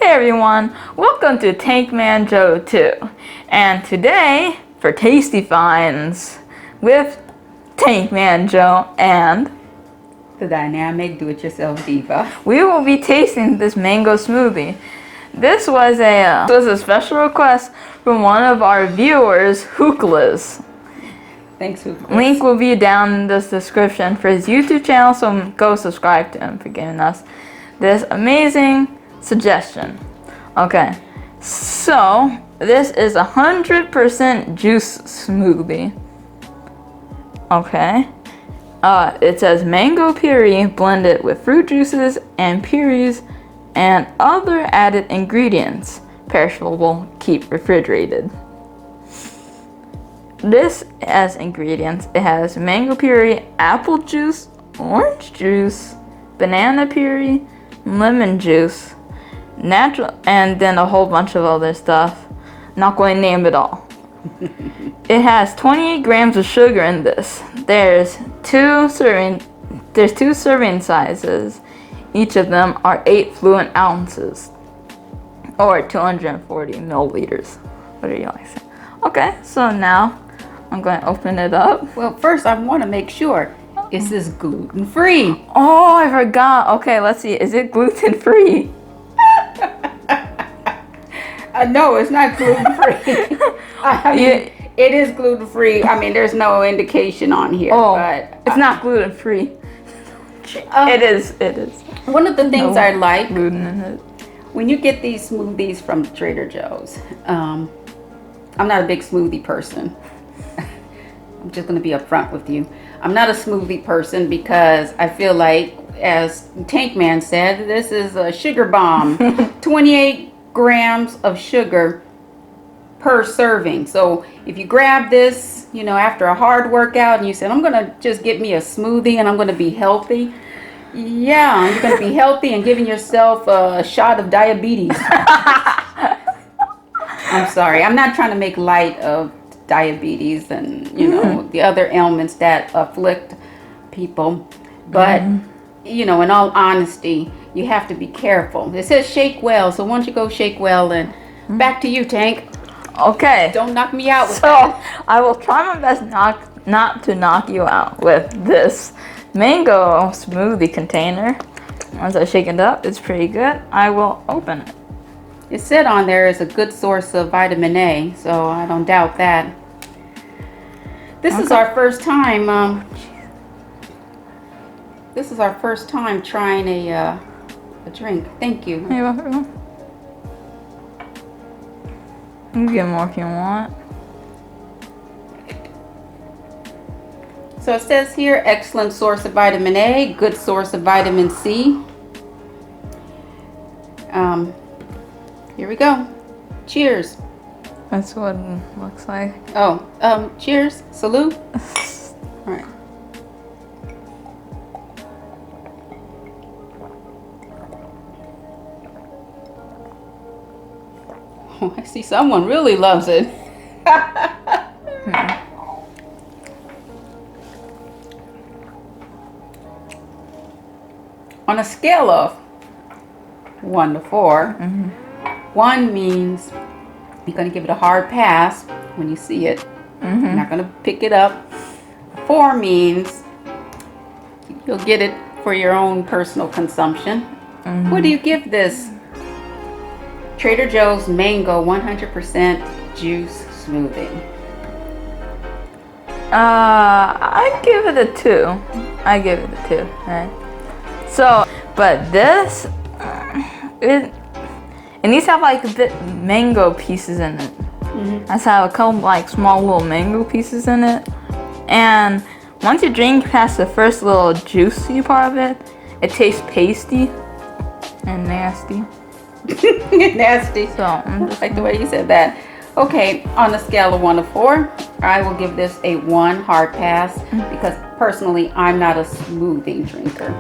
everyone, welcome to Tankmanjoe 2, and today for Tasty Finds with Tankmanjoe and the dynamic do-it-yourself Diva. We will be tasting this mango smoothie. This was a special request from one of our viewers, Hookliss. Thanks, Hookliss. Link will be down in this description for his YouTube channel, so go subscribe to him for giving us this amazing suggestion. Okay, so this is 100% juice smoothie. Okay, it says mango puree blended with fruit juices and purees and other added ingredients. Perishable, keep refrigerated. This has ingredients. It has mango puree, apple juice, orange juice, banana puree, lemon juice, natural, and then a whole bunch of other stuff. Not going to name it all. It has 28 grams of sugar in this. There's two serving sizes. Each of them are 8 fluent ounces, or 240 milliliters. What do you like say? Okay, so now I'm going to open it up. Well, first I want to make sure, is this gluten-free? Oh, I forgot. Okay, let's see. Is it gluten-free? No, it's not gluten-free. It is gluten-free. I mean, there's no indication on here. Oh, but it's not gluten-free. It is. One of the things I like gluten in it. when you get these smoothies from Trader Joe's, I'm not a big smoothie person. I'm just going to be upfront with you. I'm not a smoothie person because I feel like, as Tankman said, this is a sugar bomb. 28 grams of sugar per serving. So if you grab this, you know, after a hard workout and you said, I'm going to just get me a smoothie and I'm going to be healthy. Yeah, you're going to be healthy and giving yourself a shot of diabetes. I'm sorry. I'm not trying to make light of diabetes and, you know, the other ailments that afflict people. But, you know, in all honesty, you have to be careful. It says shake well. So once you go shake well, then back to you, Tank. Okay. Don't knock me out with So that. I will try my best not to knock you out with this mango smoothie container. Once I shake it up, it's pretty good. I will open it. It said on there is a good source of vitamin A, so I don't doubt that. This is our first time. This is our first time trying a drink. Thank you. Here you go. You can get more if you want. So it says here, excellent source of vitamin A, good source of vitamin C. Here we go. Cheers. That's what it looks like. Oh, cheers. Salute. All right. Oh, I see someone really loves it. On a scale of 1 to 4, 1 means you're going to give it a hard pass when you see it. You're not going to pick it up. 4 means you'll get it for your own personal consumption. What do you give this Trader Joe's Mango 100% Juice Smoothie? I give it a 2. I give it a 2. Right. So, but this, it needs to have like a bit mango pieces in it. Let's have a couple like small little mango pieces in it. And once you drink past the first little juicy part of it, it tastes pasty and nasty. Nasty. So I'm just like the way you said that. Okay, on a scale of 1 to 4, I will give this a 1 hard pass because personally I'm not a smoothie drinker.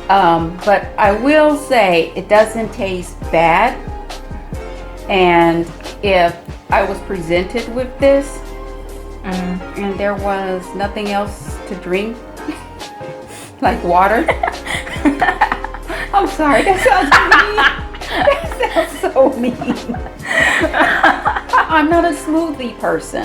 But I will say it doesn't taste bad. And if I was presented with this and there was nothing else to drink, like water. I'm sorry, that sounds mean. That sounds so mean. I'm not a smoothie person.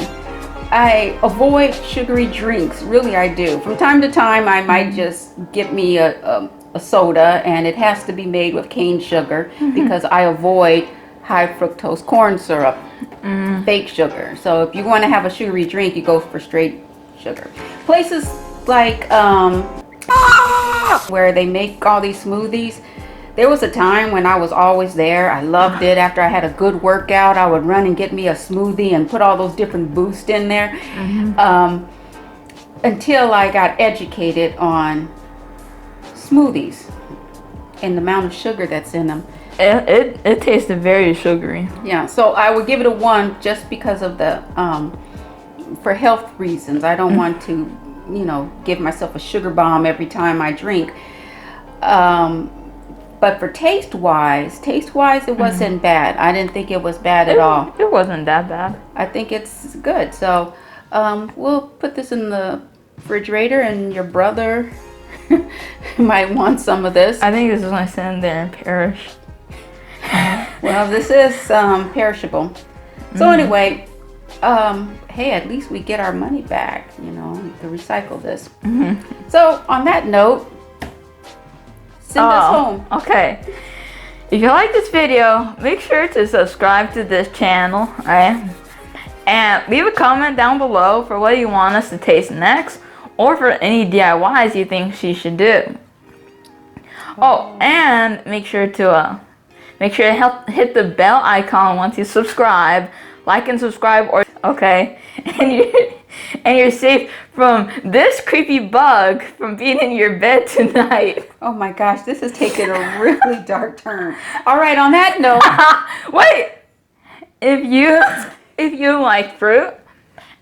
I avoid sugary drinks. Really, I do. From time to time, I might just get me a soda, and it has to be made with cane sugar because I avoid high fructose corn syrup, fake sugar. So if you want to have a sugary drink, you go for straight sugar. Places like where they make all these smoothies. There was a time when I was always there. I loved it. After I had a good workout, I would run and get me a smoothie and put all those different boosts in there. Until I got educated on smoothies and the amount of sugar that's in them. It tasted very sugary. Yeah, so I would give it a 1 just because of the for health reasons. I don't want to, you know, give myself a sugar bomb every time I drink. But for taste wise, it wasn't bad. I didn't think it was bad at all. It wasn't that bad. I think it's good. So we'll put this in the refrigerator, and your brother might want some of this. I think this is going to sit in there and perish. Well, this is perishable. So anyway, hey, at least we get our money back, you know, to recycle this. So on that note, send us home. Okay. If you like this video, make sure to subscribe to this channel, right? And leave a comment down below for what you want us to taste next, or for any DIYs you think she should do. Oh, and make sure to hit the bell icon once you subscribe. Like and subscribe, or okay, and you're safe from this creepy bug from being in your bed tonight. Oh my gosh, this has taken a really dark turn. All right, on that note, wait. If you like fruit,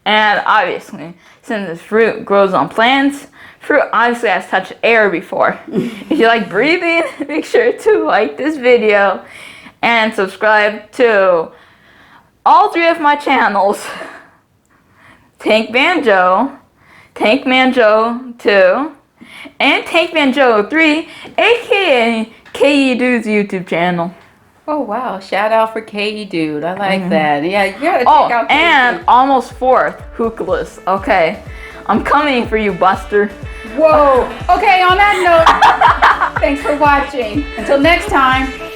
and obviously since this fruit grows on plants, fruit obviously has touched air before. If you like breathing, make sure to like this video and subscribe to all 3 of my channels: Tankmanjoe, Tankmanjoe 2, and Tankmanjoe 3, aka KE Dude's YouTube channel. Oh wow, shout out for KE Dude. I like that. Yeah, you gotta check out KE and Dude. almost 4th, Hookliss. Okay, I'm coming for you, Buster. Whoa. Okay, on that note, thanks for watching. Until next time.